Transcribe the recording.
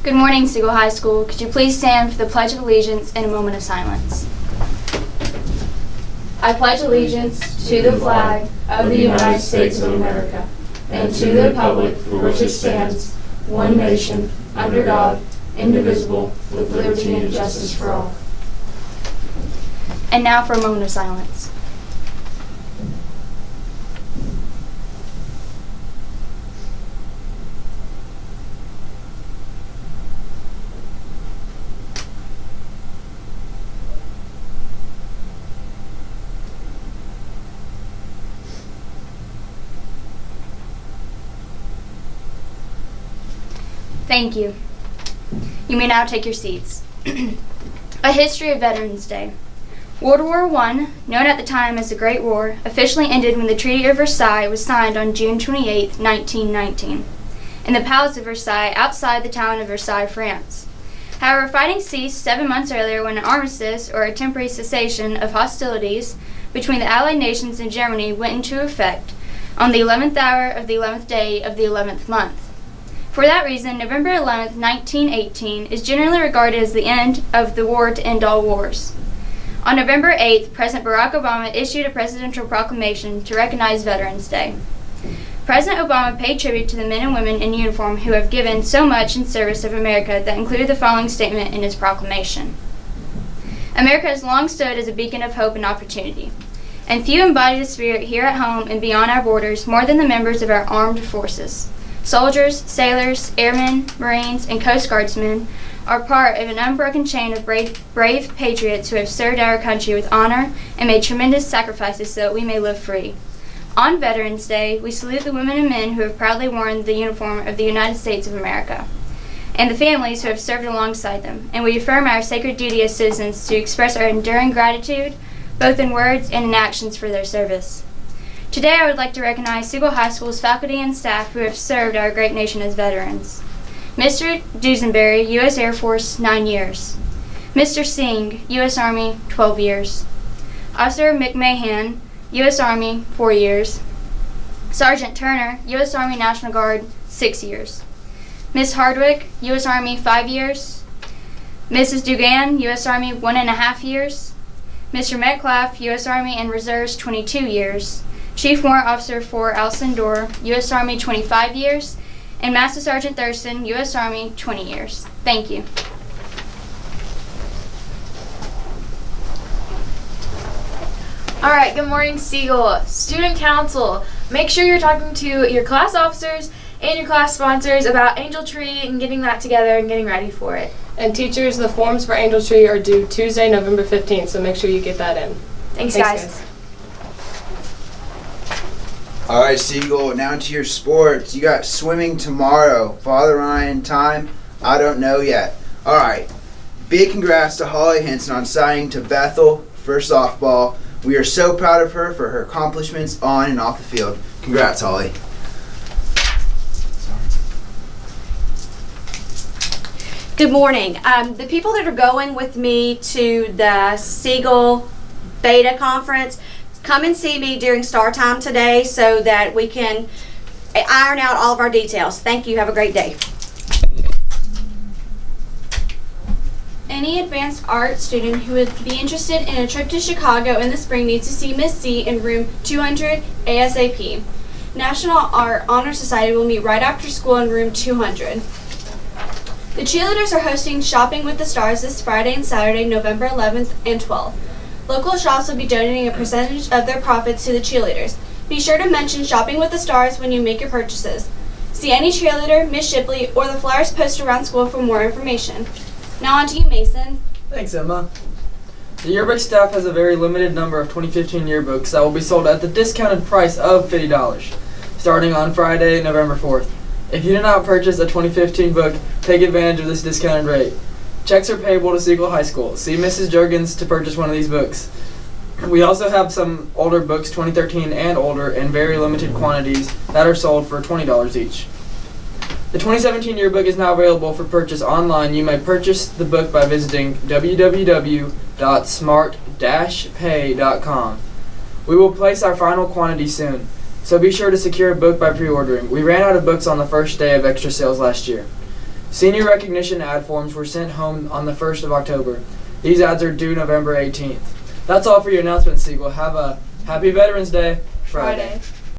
Good morning, Siegel High School. Could you please stand for the Pledge of Allegiance in a moment of silence? I pledge allegiance to the flag of the United States of America and to the republic for which it stands, one nation, under God, indivisible, with liberty and justice for all. And now for a moment of silence. Thank you. You may now take your seats. A history of Veterans Day. World War I, known at the time as the Great War, officially ended when the Treaty of Versailles was signed on June 28, 1919, in the Palace of Versailles outside the town of Versailles, France. However, fighting ceased 7 months earlier when an armistice, or a temporary cessation of hostilities, between the Allied nations and Germany went into effect on the 11th hour of the 11th day of the 11th month. For that reason, November 11, 1918 is generally regarded as the end of the war to end all wars. On November 8th, President Barack Obama issued a presidential proclamation to recognize Veterans Day. President Obama paid tribute to the men and women in uniform who have given so much in service of America that included the following statement in his proclamation. America has long stood as a beacon of hope and opportunity, and few embody the spirit here at home and beyond our borders more than the members of our armed forces. Soldiers, sailors, airmen, Marines, and Coast Guardsmen are part of an unbroken chain of brave patriots who have served our country with honor and made tremendous sacrifices so that we may live free. On Veterans Day, we salute the women and men who have proudly worn the uniform of the United States of America, and the families who have served alongside them, and we affirm our sacred duty as citizens to express our enduring gratitude, both in words and in actions, for their service. Today, I would like to recognize Siegel High School's faculty and staff who have served our great nation as veterans. Mr. Dusenberry, U.S. Air Force, 9 years. Mr. Singh, U.S. Army, 12 years. Officer McMahon, U.S. Army, 4 years. Sergeant Turner, U.S. Army National Guard, 6 years. Ms. Hardwick, U.S. Army, 5 years. Mrs. Dugan, U.S. Army, 1.5 years. Mr. Metcalf, U.S. Army and Reserves, 22 years. Chief Warrant Officer for Alcindor, Dorr, U.S. Army, 25 years, and Master Sergeant Thurston, U.S. Army, 20 years. Thank you. All right, good morning, Siegel. Student Council, make sure you're talking to your class officers and your class sponsors about Angel Tree and getting that together and getting ready for it. And teachers, the forms for Angel Tree are due Tuesday, November 15th, so make sure you get that in. Thanks guys. All right, Siegel, now to your sports. You got swimming tomorrow. Father Ryan, time, I don't know yet. All right, big congrats to Holly Henson on signing to Bethel for softball. We are so proud of her for her accomplishments on and off the field. Congrats, Holly. Good morning. The people that are going with me to the Siegel Beta Conference, come and see me during Star Time today so that we can iron out all of our details. Thank you. Have a great day. Any advanced art student who would be interested in a trip to Chicago in the spring needs to see Miss C in room 200 ASAP. National Art Honor Society will meet right after school in room 200. The cheerleaders are hosting Shopping with the Stars this Friday and Saturday, November 11th and 12th. Local shops will be donating a percentage of their profits to the cheerleaders. Be sure to mention Shopping with the Stars when you make your purchases. See any cheerleader, Miss Shipley, or the flyers posted around school for more information. Now on to you, Mason. Thanks, Emma. The yearbook staff has a very limited number of 2015 yearbooks that will be sold at the discounted price of $50, starting on Friday, November 4th. If you did not purchase a 2015 book, take advantage of this discounted rate. Checks are payable to Siegel High School. See Mrs. Jurgens to purchase one of these books. We also have some older books, 2013 and older, in very limited quantities that are sold for $20 each. The 2017 yearbook is now available for purchase online. You may purchase the book by visiting www.smart-pay.com. We will place our final quantity soon, so be sure to secure a book by pre-ordering. We ran out of books on the first day of extra sales last year. Senior recognition ad forms were sent home on the 1st of October. These ads are due November 18th. That's all for your announcements, Siegel. Have a happy Veterans Day Friday.